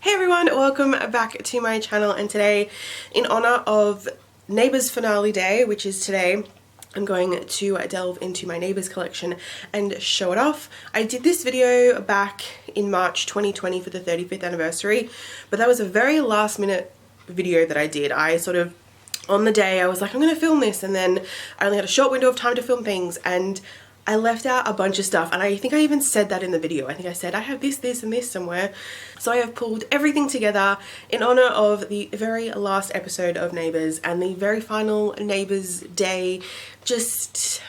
Hey everyone, welcome back to my channel, and today, in honor of Neighbours finale day, which is today, I'm going to delve into my Neighbours collection and show it off. I did this video back in March 2020 for the 35th anniversary, but that was a very last minute video that I did. I sort of, on the day, I was like, I'm going to film this, and then I only had a short window of time to film things, and I left out a bunch of stuff, and I think I even said that in the video. I think I said I have this, this, and this somewhere. So I have pulled everything together in honor of the very last episode of Neighbours and the very final Neighbours day. Just,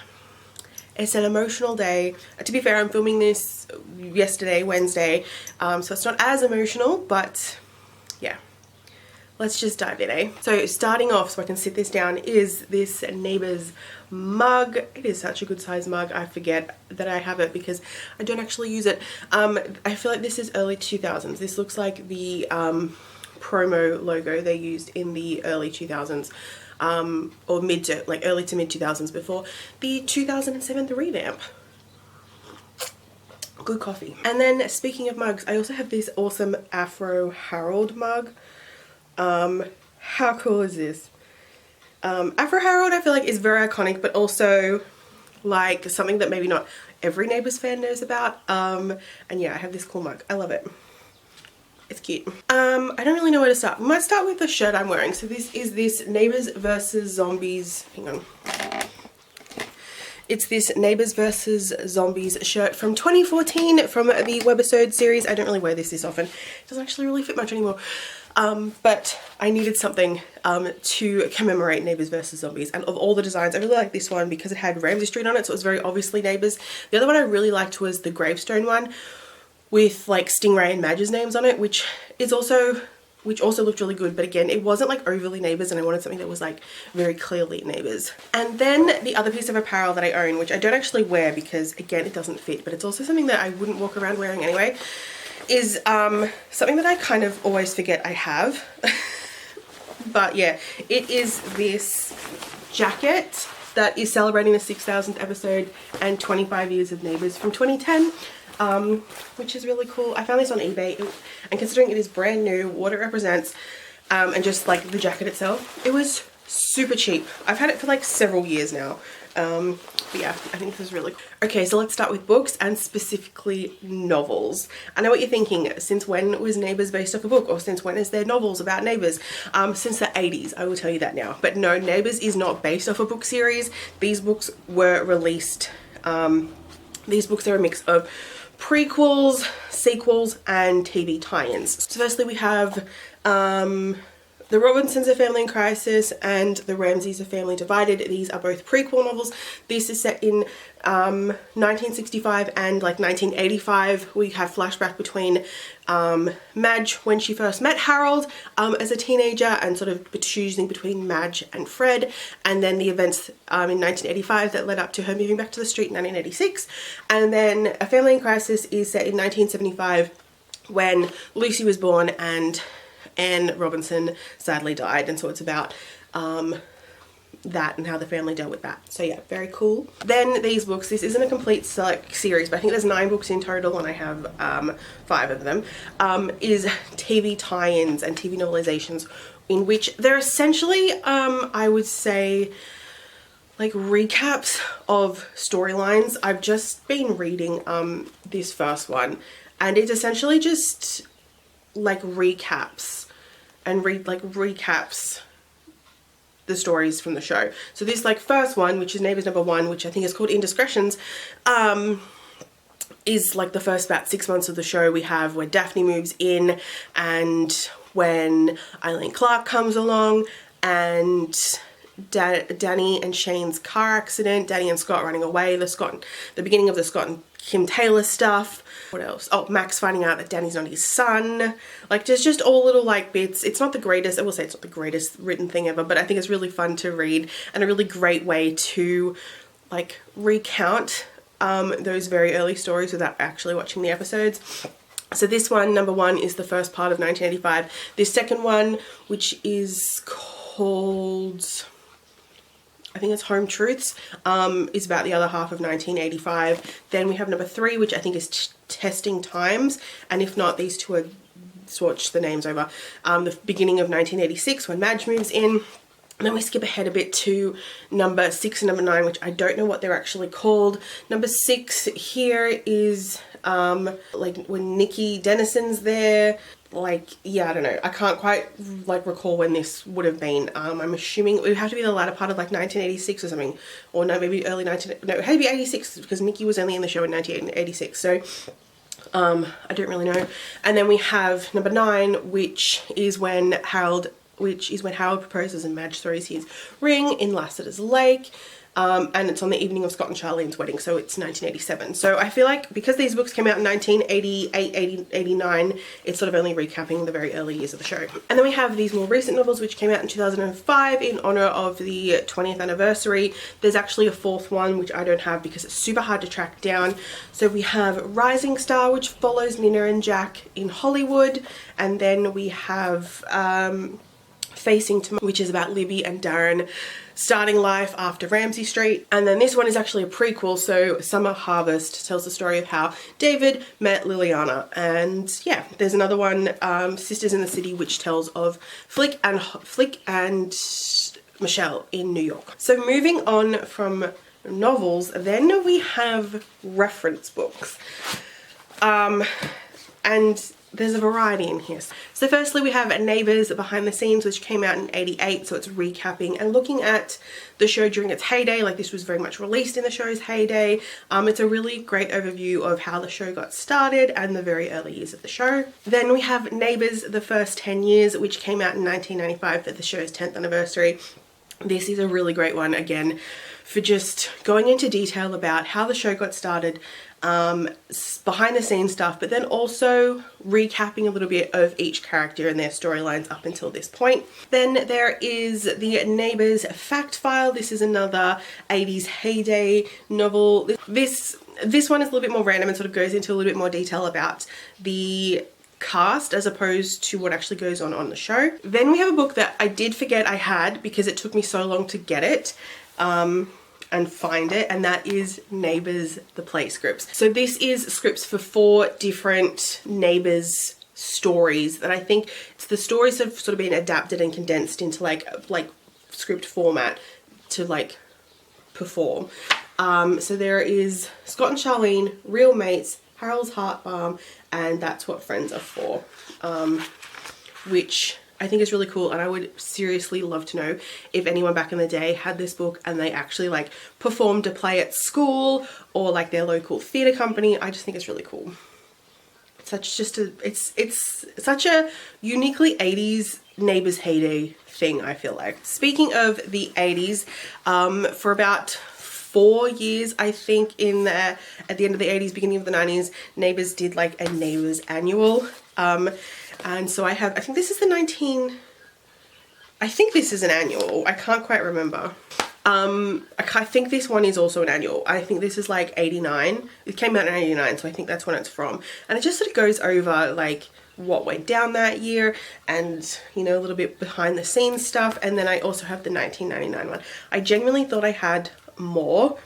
it's an emotional day. To be fair, I'm filming this yesterday, Wednesday, so it's not as emotional, but yeah. Let's just dive in, eh? So starting off, so I can sit this down, is this Neighbours mug. It is such a good size mug. I forget that I have it because I don't actually use it. I feel like this is early 2000s. This looks like the promo logo they used in the early 2000s. Or early to mid 2000s, before the 2007 revamp. Good coffee. And then speaking of mugs, I also have this awesome Afro Harold mug. How cool is this? Afro Harold, I feel like, is very iconic, but also like something that maybe not every Neighbours fan knows about. And yeah, I have this cool mug. I love it. It's cute. I don't really know where to start. I might start with the shirt I'm wearing. So this is this Neighbours vs Zombies. Hang on. It's this Neighbours vs Zombies shirt from 2014 from the webisode series. I don't really wear this often. It doesn't actually really fit much anymore. But I needed something to commemorate Neighbours vs Zombies, and of all the designs I really like this one because it had Ramsey Street on it, so it was very obviously Neighbours. The other one I really liked was the gravestone one with like Stingray and Madge's names on it, which also looked really good, but again, it wasn't like overly Neighbours, and I wanted something that was like very clearly Neighbours. And then the other piece of apparel that I own, which I don't actually wear because again it doesn't fit, but it's also something that I wouldn't walk around wearing anyway, is something that I kind of always forget I have. But yeah, it is this jacket that is celebrating the 6,000th episode and 25 years of Neighbours from 2010, which is really cool. I found this on eBay, and considering it is brand new, what it represents, and just like the jacket itself, it was super cheap. I've had it for like several years now. But yeah, I think this is really cool. Okay, so let's start with books, and specifically novels. I know what you're thinking, since when was Neighbours based off a book, or since when is there novels about Neighbours? Since the 80s, I will tell you that now. But no, Neighbours is not based off a book series. These books were released, these books are a mix of prequels, sequels, and TV tie-ins. So firstly we have The Robinsons, A Family in Crisis, and The Ramseys, A Family Divided. These are both prequel novels. This is set in 1965 and like 1985. We have flashback between Madge when she first met Harold as a teenager, and sort of choosing between Madge and Fred, and then the events in 1985 that led up to her moving back to the street in 1986. And then A Family in Crisis is set in 1975 when Lucy was born and Anne Robinson sadly died, and so it's about that and how the family dealt with that. So yeah, very cool. Then these books, this isn't a complete series, but I think there's 9 books in total, and I have 5 of them, is TV tie-ins and TV novelizations, in which they're essentially, I would say, like recaps of storylines. I've just been reading this first one, and it's essentially just like recaps the stories from the show. So this like first one, which is Neighbours number 1, which I think is called Indiscretions, is like the first about 6 months of the show. We have where Daphne moves in, and when Eileen Clark comes along, and Danny and Shane's car accident, Danny and Scott running away, the beginning of the Scott and Kim Taylor stuff. What else? Oh, Max finding out that Danny's not his son. Like, there's just all little like bits. It's not the greatest, I will say it's not the greatest written thing ever, but I think it's really fun to read, and a really great way to like recount those very early stories without actually watching the episodes. So this one, number 1, is the first part of 1985. This second one, which is called, I think it's Home Truths, is about the other half of 1985. Then we have number 3, which I think is Testing Times, and if not, these two are swatch the names over. The beginning of 1986 when Madge moves in. And then we skip ahead a bit to number 6 and number 9, which I don't know what they're actually called. Number 6 here is like when Nikki Dennison's there. Like, yeah, I don't know. I can't quite like recall when this would have been. I'm assuming it would have to be the latter part of like 1986 or something, or no, maybe early maybe 86, because Nikki was only in the show in 1986. So I don't really know. And then we have number 9, which is when Harold proposes and Madge throws his ring in Lassiter's Lake. And it's on the evening of Scott and Charlene's wedding, so it's 1987. So I feel like because these books came out in 1988, 89, it's sort of only recapping the very early years of the show. And then we have these more recent novels which came out in 2005 in honor of the 20th anniversary. There's actually a 4th one which I don't have because it's super hard to track down. So we have Rising Star, which follows Nina and Jack in Hollywood, and then we have Facing Tomorrow, which is about Libby and Darren starting life after Ramsey Street. And then this one is actually a prequel, so Summer Harvest tells the story of how David met Liliana. And yeah, there's another one, Sisters in the City, which tells of Flick and Michelle in New York. So moving on from novels, then we have reference books. And there's a variety in here. So firstly we have Neighbours Behind the Scenes, which came out in 88, so it's recapping and looking at the show during its heyday. Like, this was very much released in the show's heyday. It's a really great overview of how the show got started and the very early years of the show. Then we have Neighbours The First 10 Years, which came out in 1995 for the show's 10th anniversary. This is a really great one, again, for just going into detail about how the show got started, behind the scenes stuff, but then also recapping a little bit of each character and their storylines up until this point. Then there is the Neighbours Fact File. This is another 80s heyday novel. This one is a little bit more random and sort of goes into a little bit more detail about the cast as opposed to what actually goes on the show. Then we have a book that I did forget I had because it took me so long to get it and find it, and that is Neighbours the Play scripts. So this is scripts for 4 different Neighbours stories that I think it's the stories have sort of been adapted and condensed into like script format to like perform. So there is Scott and Charlene, Real Mates, Harold's Heart Balm, and That's What Friends Are For, which I think is really cool, and I would seriously love to know if anyone back in the day had this book and they actually like performed a play at school or like their local theatre company. I just think it's really cool. It's such a uniquely 80s Neighbours heyday thing, I feel like. Speaking of the 80s, for about 4 years, I think, at the end of the 80s, beginning of the 90s, Neighbours did like a Neighbours annual. And so I think this is I think this is an annual. I can't quite remember. I think this one is also an annual. I think this is like 89. It came out in 89, so I think that's when it's from. And it just sort of goes over like what went down that year and, you know, a little bit behind the scenes stuff. And then I also have the 1999 one. I genuinely thought I had more.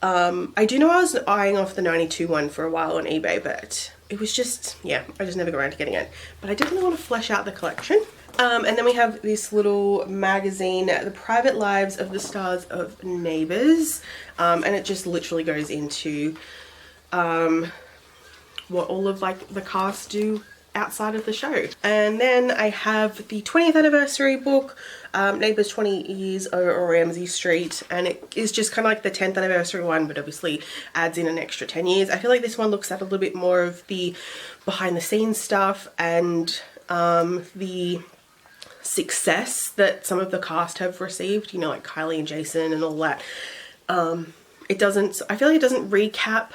I do know I was eyeing off the 92 one for a while on eBay, but it was just, yeah, I just never got around to getting it. But I definitely want to flesh out the collection. And then we have this little magazine, The Private Lives of the Stars of Neighbours. And it just literally goes into what all of like the cast do outside of the show. And then I have the 20th anniversary book, Neighbours 20 Years on Ramsey Street, and it is just kind of like the 10th anniversary one, but obviously adds in an extra 10 years. I feel like this one looks at a little bit more of the behind the scenes stuff and the success that some of the cast have received, you know, like Kylie and Jason and all that. I feel like it doesn't recap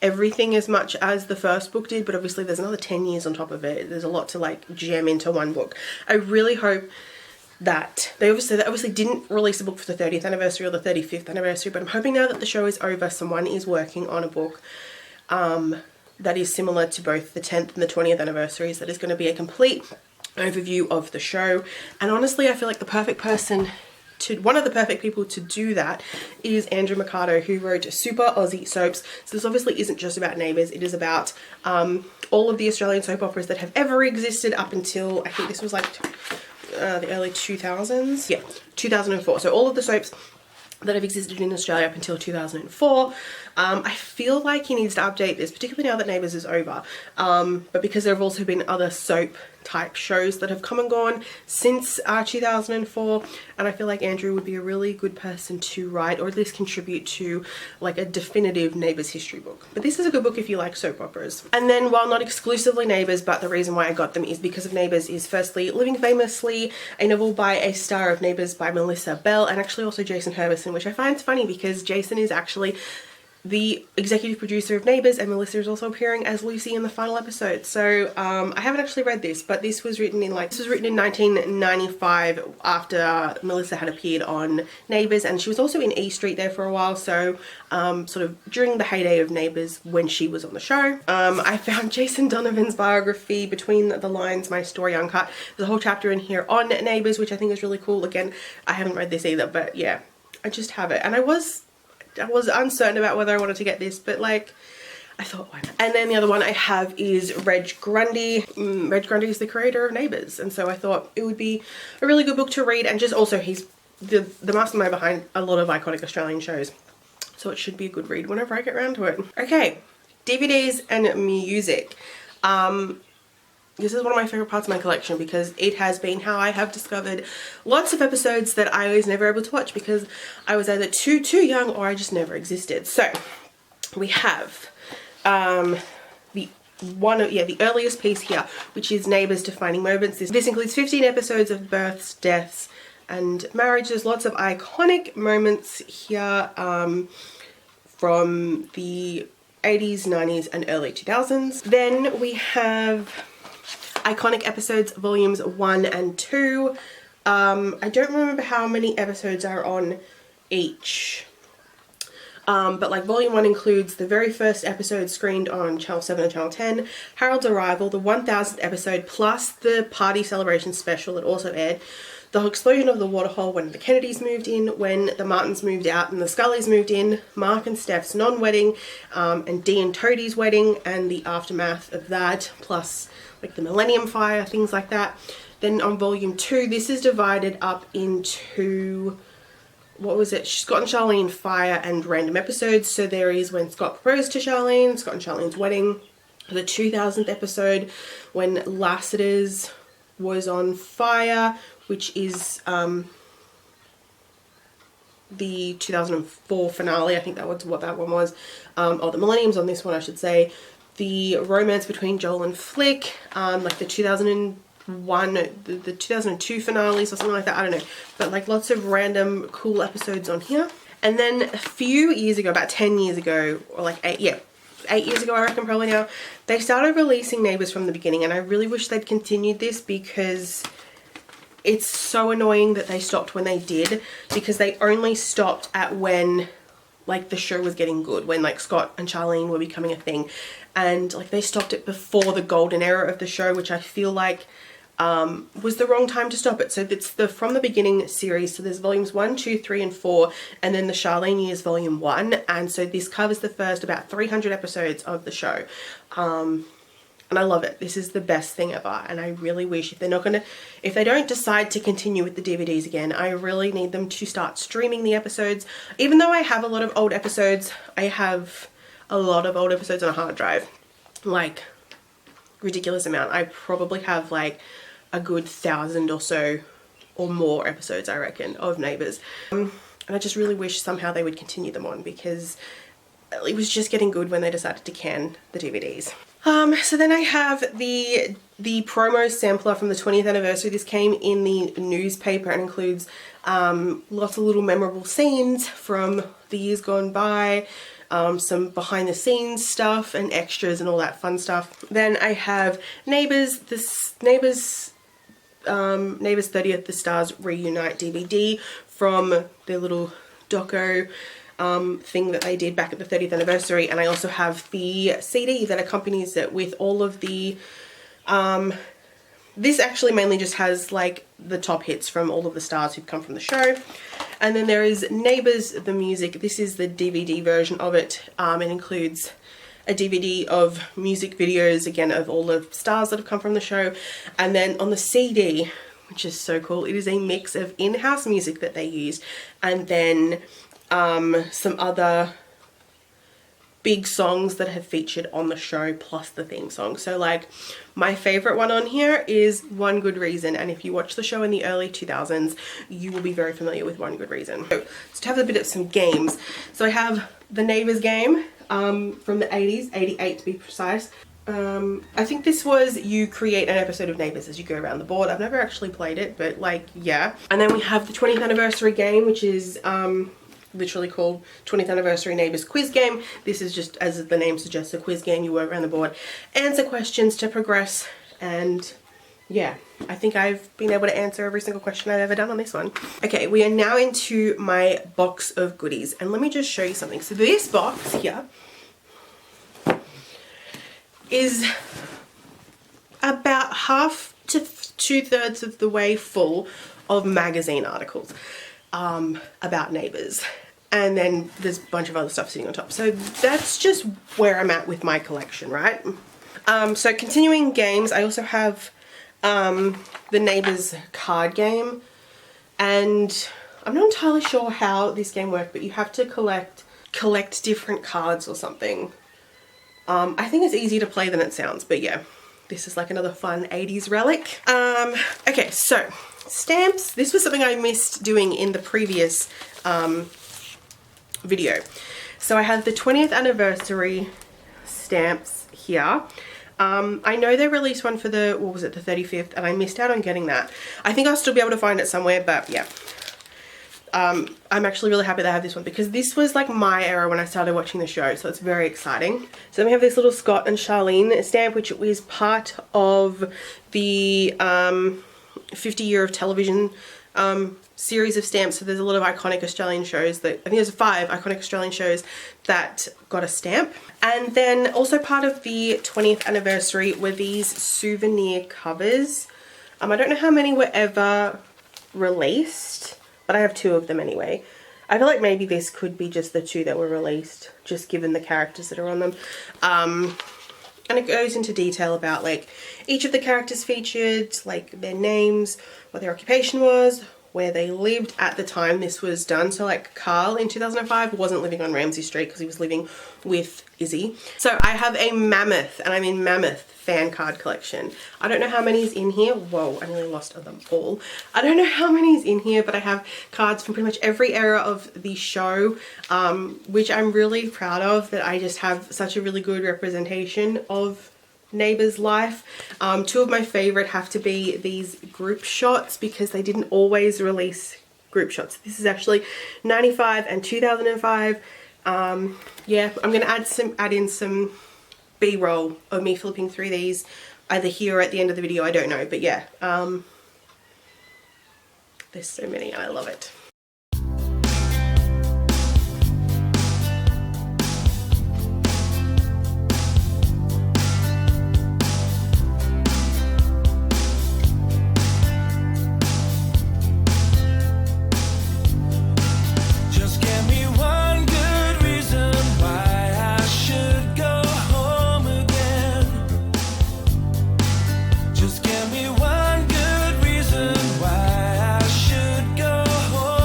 everything as much as the first book did, but obviously there's another 10 years on top of it. There's a lot to like jam into one book. I really hope that they obviously didn't release a book for the 30th anniversary or the 35th anniversary, but I'm hoping now that the show is over, someone is working on a book that is similar to both the 10th and the 20th anniversaries, that is going to be a complete overview of the show. And honestly, I feel like one of the perfect people to do that is Andrew Mercado, who wrote Super Aussie Soaps. So this obviously isn't just about Neighbours, it is about all of the Australian soap operas that have ever existed up until, I think this was like the early 2000s. Yeah, 2004. So all of the soaps that have existed in Australia up until 2004. I feel like he needs to update this, particularly now that Neighbours is over. But because there have also been other soap type shows that have come and gone since 2004, and I feel like Andrew would be a really good person to write, or at least contribute to, like a definitive Neighbours history book. But this is a good book if you like soap operas. And then, while not exclusively Neighbours, but the reason why I got them is because of Neighbours is firstly Living Famously, a novel by a star of Neighbours by Melissa Bell, and actually also Jason Herbison, which I find funny because Jason is actually the executive producer of Neighbours, and Melissa is also appearing as Lucy in the final episode. So I haven't actually read this, but this was written in 1995 after Melissa had appeared on Neighbours, and she was also in E Street there for a while. So sort of during the heyday of Neighbours when she was on the show. I found Jason Donovan's biography, Between the Lines, My Story Uncut. There's a whole chapter in here on Neighbours, which I think is really cool. Again, I haven't read this either, but yeah, I just have it, and I was uncertain about whether I wanted to get this, but like, I thought, why not? And then the other one I have is Reg Grundy. Reg Grundy is the creator of Neighbours, and so I thought it would be a really good book to read, and just also he's the mastermind behind a lot of iconic Australian shows, so it should be a good read whenever I get around to it. Okay, DVDs and music. This is one of my favorite parts of my collection because it has been how I have discovered lots of episodes that I was never able to watch because I was either too young or I just never existed. So we have the earliest piece here, which is Neighbours Defining Moments. This includes 15 episodes of births, deaths, and marriages. Lots of iconic moments here from the 80s, 90s, and early 2000s. Then we have Iconic Episodes Volumes 1 and 2. I don't remember how many episodes are on each. But like Volume 1 includes the very first episode screened on Channel 7 and Channel 10, Harold's Arrival, the 1000th episode, plus the party celebration special that also aired, the explosion of the waterhole when the Kennedys moved in, when the Martins moved out and the Scullys moved in, Mark and Steph's non-wedding, and Dee and Toadie's wedding and the aftermath of that, plus like the Millennium Fire, things like that. Then on Volume 2, this is divided up into, what was it? Scott and Charlene, Fire, and random episodes. So there is when Scott proposed to Charlene, Scott and Charlene's wedding, the 2000th episode when Lassiter's was on fire, which is the 2004 finale. I think that was what that one was. Or the Millennium's on this one, I should say. The romance between Joel and Flick, like the 2001, the 2002 finales or something like that, I don't know. But like lots of random cool episodes on here. And then a few years ago, about 10 years ago, or like 8 years ago, I reckon probably now, they started releasing Neighbours from the beginning, and I really wish they'd continued this because it's so annoying that they stopped when they did, because they only stopped at when like the show was getting good, when like Scott and Charlene were becoming a thing, and like they stopped it before the golden era of the show, which I feel like was the wrong time to stop it. So it's the From the Beginning series, so there's volumes 1, 2, 3, and 4, and then the Charlene Years volume 1, and so this covers the first about 300 episodes of the show. And I love it. This is the best thing ever, and I really wish if they don't decide to continue with the DVDs again, I really need them to start streaming the episodes. Even though I have a lot of old episodes, I have a lot of old episodes on a hard drive, like ridiculous amount. I probably have like a good 1,000 or so or more episodes, I reckon, of Neighbours. And I just really wish somehow they would continue them on, because it was just getting good when they decided to can the DVDs. So then I have the promo sampler from the 20th anniversary. This came in the newspaper and includes lots of little memorable scenes from the years gone by, some behind the scenes stuff and extras and all that fun stuff. Then I have Neighbours 30th The Stars Reunite DVD from their little doco thing that they did back at the 30th anniversary, and I also have the CD that accompanies it with all of the this actually mainly just has like the top hits from all of the stars who've come from the show. And then there is Neighbours the music. This is the DVD version of it. It includes a DVD of music videos, again, of all the stars that have come from the show. And then on the CD, which is so cool, it is a mix of in-house music that they used, and then some other big songs that have featured on the show, plus the theme song. So like, my favorite one on here is One Good Reason, and if you watch the show in the early 2000s, you will be very familiar with One Good Reason. So let's have a bit of some games. So I have the Neighbours game from the 80s, 88 to be precise. I think this was, you create an episode of Neighbours as you go around the board. I've never actually played it, but like, yeah. And then we have the 20th anniversary game, which is literally called 20th Anniversary Neighbours Quiz Game. This is just, as the name suggests, a quiz game. You work around the board, answer questions to progress, and yeah, I think I've been able to answer every single question I've ever done on this one. Okay, we are now into my box of goodies, and let me just show you something. So this box here is about half to 2/3 of the way full of magazine articles about Neighbours, and then there's a bunch of other stuff sitting on top. So that's just where I'm at with my collection, right? So continuing games, I also have the Neighbours card game, and I'm not entirely sure how this game works, but you have to collect different cards or something. I think it's easier to play than it sounds, but yeah, this is like another fun 80s relic. Okay, so stamps. This was something I missed doing in the previous video. So I have the 20th anniversary stamps here. I know they released one for the, what was it, the 35th, and I missed out on getting that. I think I'll still be able to find it somewhere, but yeah. I'm actually really happy that I have this one, because this was like my era when I started watching the show, so it's very exciting. So then we have this little Scott and Charlene stamp, which is part of the 50 year of television series of stamps. So there's a lot of iconic Australian shows that, I think there's 5 iconic Australian shows that got a stamp. And then also part of the 20th anniversary were these souvenir covers. I don't know how many were ever released, but I have 2 of them anyway. I feel like maybe this could be just the 2 that were released, just given the characters that are on them. And it goes into detail about like each of the characters featured, like their names, what their occupation was, where they lived at the time this was done. So like Carl in 2005 wasn't living on Ramsay Street because he was living with Izzy. So I have a Mammoth, and I'm in Mammoth fan card collection. I don't know how many is in here. Whoa, I nearly lost them all. I don't know how many is in here, but I have cards from pretty much every era of the show, which I'm really proud of, that I just have such a really good representation of Neighbours life. 2 of my favorite have to be these group shots, because they didn't always release group shots. This is actually 95 and 2005. Yeah, I'm gonna add in some B-roll of me flipping through these, either here or at the end of the video, I don't know, but yeah, there's so many and I love it. Just give me one good reason why I should go home.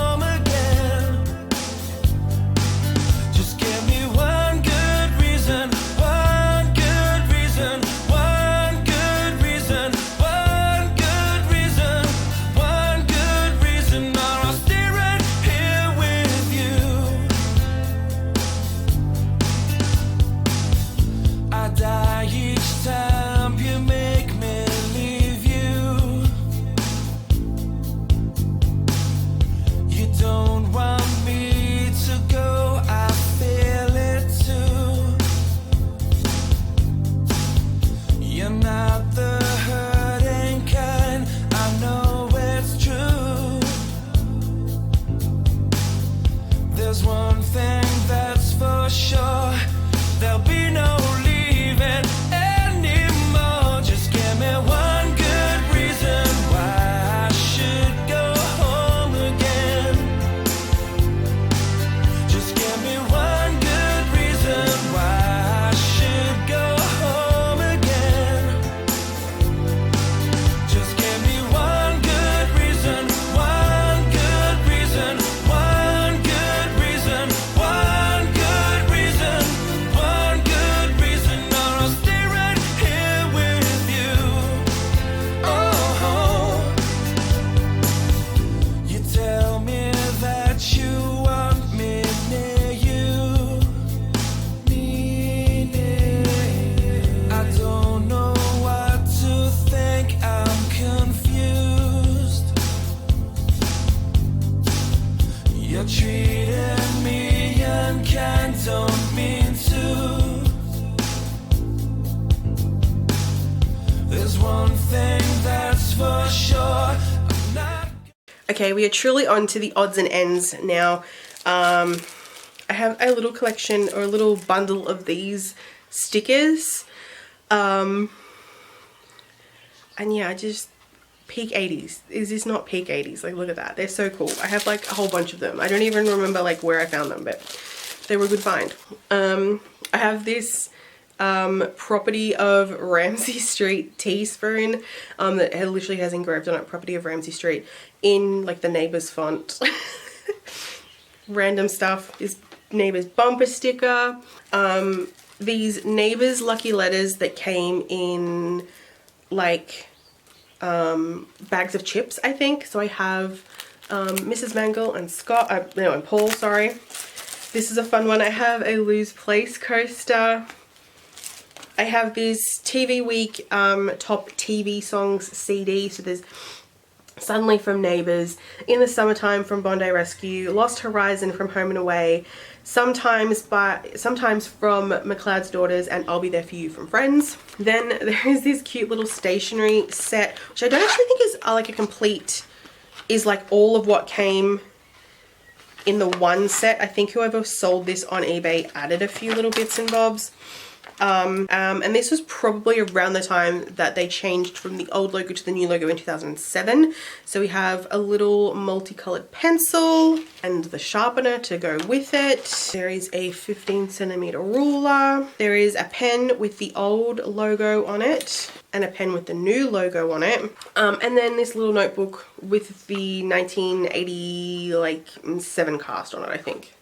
Okay, we are truly on to the odds and ends now. I have a little collection or a little bundle of these stickers. And yeah, just peak 80s. Is this not peak 80s? Like, look at that. They're so cool. I have like a whole bunch of them. I don't even remember like where I found them, but they were a good find. I have this property of Ramsey Street teaspoon that literally has engraved on it property of Ramsey Street in like the Neighbours font. Random stuff. This Neighbours bumper sticker. These Neighbours lucky letters that came in like bags of chips, I think. So I have Mrs. Mangle and Scott, no, and Paul, sorry. This is a fun one. I have a Lose Place coaster. I have this TV Week top TV songs CD. So there's Suddenly from Neighbours, In the Summertime from Bondi Rescue, Lost Horizon from Home and Away, sometimes from McLeod's Daughters, and I'll Be There For You from Friends. Then there is this cute little stationery set, which I don't actually think is like a complete, is like all of what came in the one set. I think whoever sold this on eBay added a few little bits and bobs. And this was probably around the time that they changed from the old logo to the new logo in 2007. So we have a little multicolored pencil and the sharpener to go with it. There is a 15cm ruler. There is a pen with the old logo on it and a pen with the new logo on it. And then this little notebook with the 1987 cast on it, I think.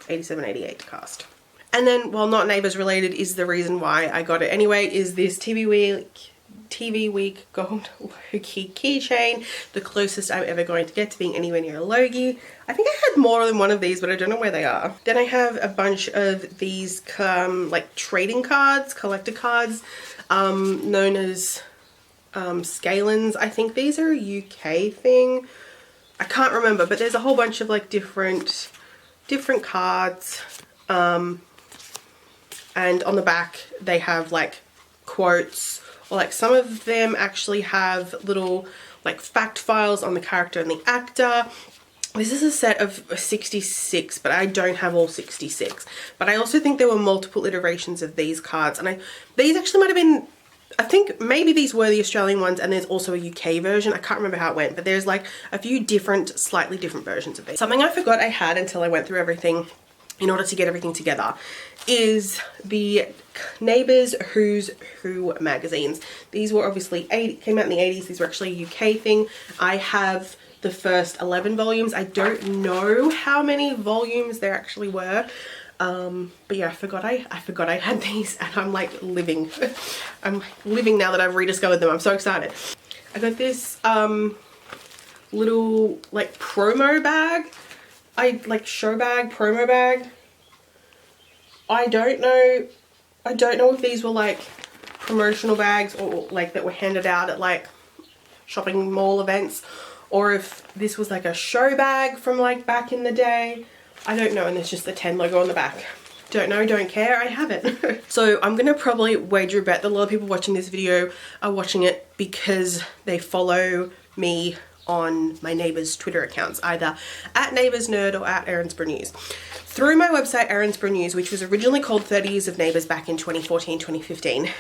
87, 88 cast. And then, while not Neighbours related, is the reason why I got it anyway, is this TV Week gold Logie keychain. The closest I'm ever going to get to being anywhere near a Logie. I think I had more than one of these, but I don't know where they are. Then I have a bunch of these like trading cards, collector cards, known as Scalens. I think these are a UK thing. I can't remember, but there's a whole bunch of like different cards. And on the back they have like quotes, or like some of them actually have little like fact files on the character and the actor. This is a set of 66, but I don't have all 66. But I also think there were multiple iterations of these cards, and these actually might have been, I think maybe these were the Australian ones, and there's also a UK version. I can't remember how it went, but there's like a few slightly different versions of these. Something I forgot I had until I went through everything in order to get everything together is the Neighbours Who's Who magazines. These were obviously came out in the 80s. These were actually a UK thing. I have the first 11 volumes. I don't know how many volumes there actually were. But yeah, I forgot I had these, and I'm like living. I'm living now that I've rediscovered them. I'm so excited. I got this little like promo bag. Show bag, promo bag. I don't know if these were like promotional bags or like that were handed out at like shopping mall events, or if this was like a show bag from like back in the day. I don't know, and there's just the 10 logo on the back. Don't know, don't care, I have it. So I'm gonna probably wager a bet that a lot of people watching this video are watching it because they follow me on my Neighbours Twitter accounts, either at NeighboursNerd or at Erinsborough News. Through my website Erinsborough News, which was originally called 30 Years of Neighbours back in 2014-2015,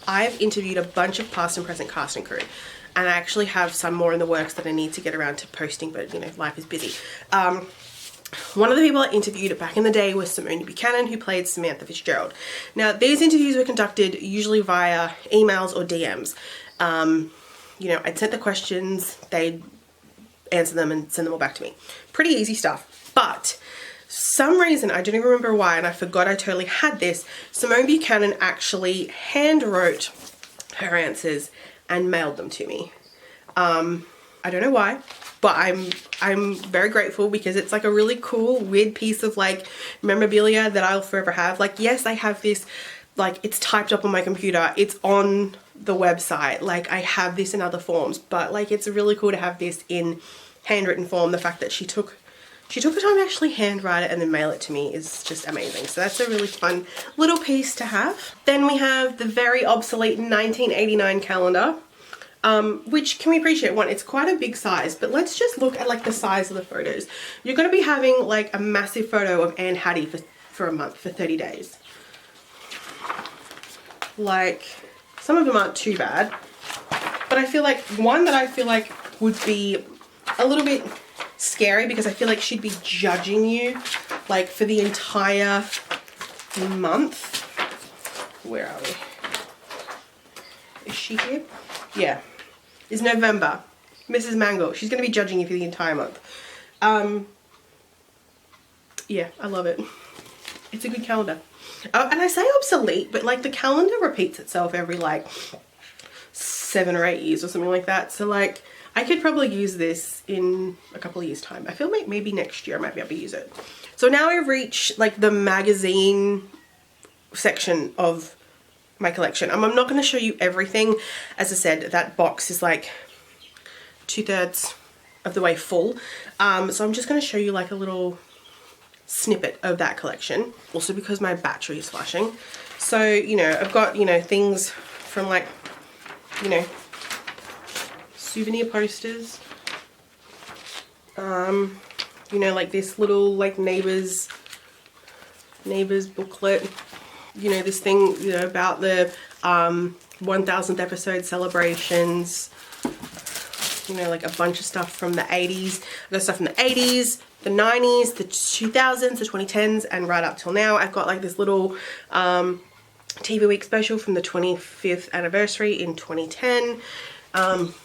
I've interviewed a bunch of past and present cast and crew, and I actually have some more in the works that I need to get around to posting, but you know, life is busy. One of the people I interviewed back in the day was Samantha Fitzgerald, who played Samantha Fitzgerald. Now, these interviews were conducted usually via emails or DMs. You know, I'd sent the questions, they'd answer them and send them all back to me. Pretty easy stuff. But some reason, I don't even remember why, and I forgot I totally had this, Simone Buchanan actually hand wrote her answers and mailed them to me. I don't know why, but I'm very grateful because it's like a really cool, weird piece of like memorabilia that I'll forever have. Like, yes, I have this, like it's typed up on my computer, it's on the website, like I have this in other forms, but like it's really cool to have this in handwritten form. The fact that she took the time to actually handwrite it and then mail it to me is just amazing. So that's a really fun little piece to have. Then we have the very obsolete 1989 calendar. which can we appreciate. One, it's quite a big size, but let's just look at like the size of the photos. You're going to be having like a massive photo of Anne Hattie for a month, for 30 days. Like, some of them aren't too bad, but I feel like one that I feel like would be a little bit scary, because I feel like she'd be judging you like for the entire month. Where are we? Is she here? Yeah. Is November. Mrs. Mangle. She's going to be judging you for the entire month. Yeah, I love it. It's a good calendar. And I say obsolete, but like the calendar repeats itself every like 7 or 8 years or something like that. So like I could probably use this in a couple of years time. I feel like maybe next year I might be able to use it. So now I've reached like the magazine section of my collection. I'm not going to show you everything. As I said, that box is like 2/3 of the way full. So I'm just going to show you like a little snippet of that collection. Also because my battery is flashing. So, you know, I've got, you know, things from like, you know, souvenir posters. You know, like this little like Neighbours booklet. You know, this thing, you know, about the 1000th episode celebrations. You know, like a bunch of stuff from the 80s. I've got stuff from the 80s, the 90s, the 2000s, the 2010s, and right up till now. I've got like this little TV week special from the 25th anniversary in 2010.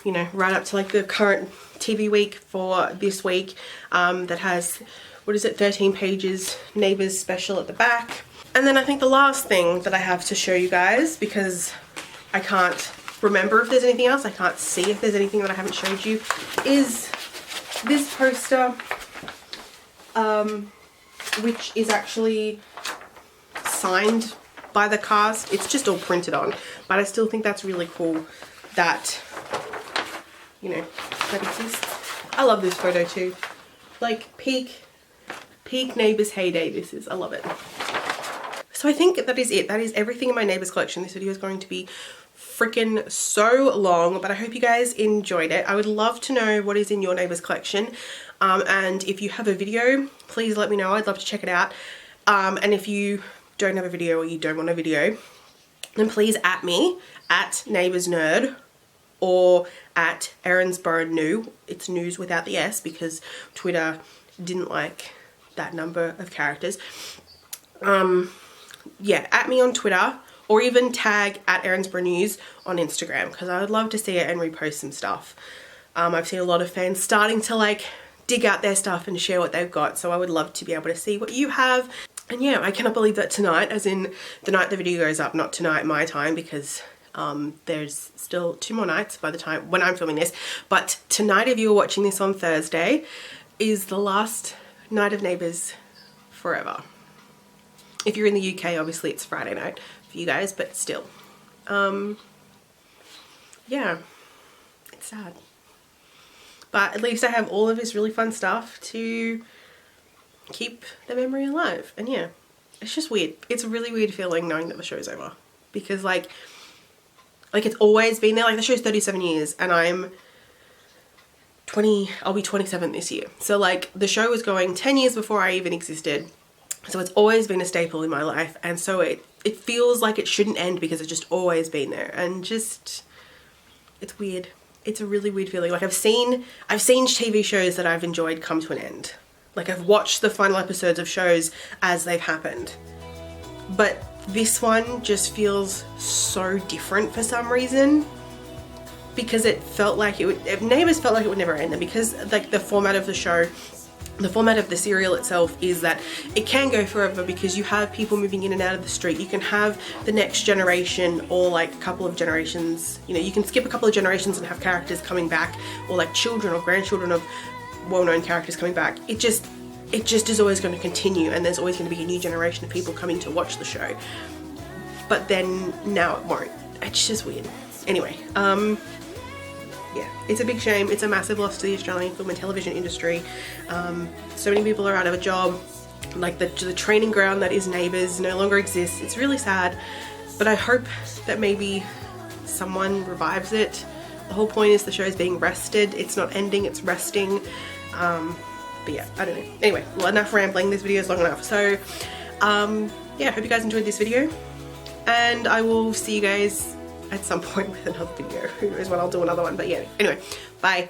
You know, right up to like the current TV week for this week, that has, what is it, 13 pages, Neighbours special at the back. And then I think the last thing that I have to show you guys, because I can't remember if there's anything else, I can't see if there's anything that I haven't showed you, is this poster, which is actually signed by the cast. It's just all printed on, but I still think that's really cool that, you know, that exists. I love this photo too. Like peak Neighbours heyday this is. I love it. So I think that is it. That is everything in my Neighbours collection. This video is going to be freaking so long, but I hope you guys enjoyed it. I would love to know what is in your Neighbours collection, and if you have a video, please let me know. I'd love to check it out. And if you don't have a video or you don't want a video, then please at me at Neighbours Nerd or at Erinsborough New. It's news without the S because Twitter didn't like that number of characters. Yeah, at me on Twitter, or even tag at Erinsborough News on Instagram, because I would love to see it and repost some stuff. I've seen a lot of fans starting to like dig out their stuff and share what they've got, so I would love to be able to see what you have. And yeah, I cannot believe that tonight, as in the night the video goes up, not tonight my time, because there's still 2 more nights by the time when I'm filming this, but tonight, if you're watching this on Thursday, is the last night of Neighbours forever. If you're in the UK, obviously it's Friday night for you guys, but still. Yeah, it's sad. But at least I have all of this really fun stuff to keep the memory alive. And yeah, it's just weird. It's a really weird feeling knowing that the show's over. Because like it's always been there. Like the show's 37 years and I'm 20, I'll be 27 this year. So like the show was going 10 years before I even existed. So it's always been a staple in my life, and so it feels like it shouldn't end because it's just always been there, and just, it's weird. It's a really weird feeling. Like I've seen TV shows that I've enjoyed come to an end. Like I've watched the final episodes of shows as they've happened, but this one just feels so different for some reason, because it felt like Neighbours felt like it would never end, and because like the format of the show, the format of the serial itself is that it can go forever because you have people moving in and out of the street. You can have the next generation or like a couple of generations, you know, you can skip a couple of generations and have characters coming back, or like children or grandchildren of well-known characters coming back. It just is always going to continue, and there's always going to be a new generation of people coming to watch the show. But then now it won't. It's just weird. Anyway, yeah, it's a big shame. It's a massive loss to the Australian film and television industry. So many people are out of a job. Like the training ground that is Neighbours no longer exists. It's really sad, but I hope that maybe someone revives it, The whole point is the show is being rested. It's not ending, it's resting. But yeah, I don't know. Anyway, well, enough rambling. This video is long enough. So yeah, hope you guys enjoyed this video, and I will see you guys at some point with another video. Who knows when I'll do another one, but yeah, anyway, bye.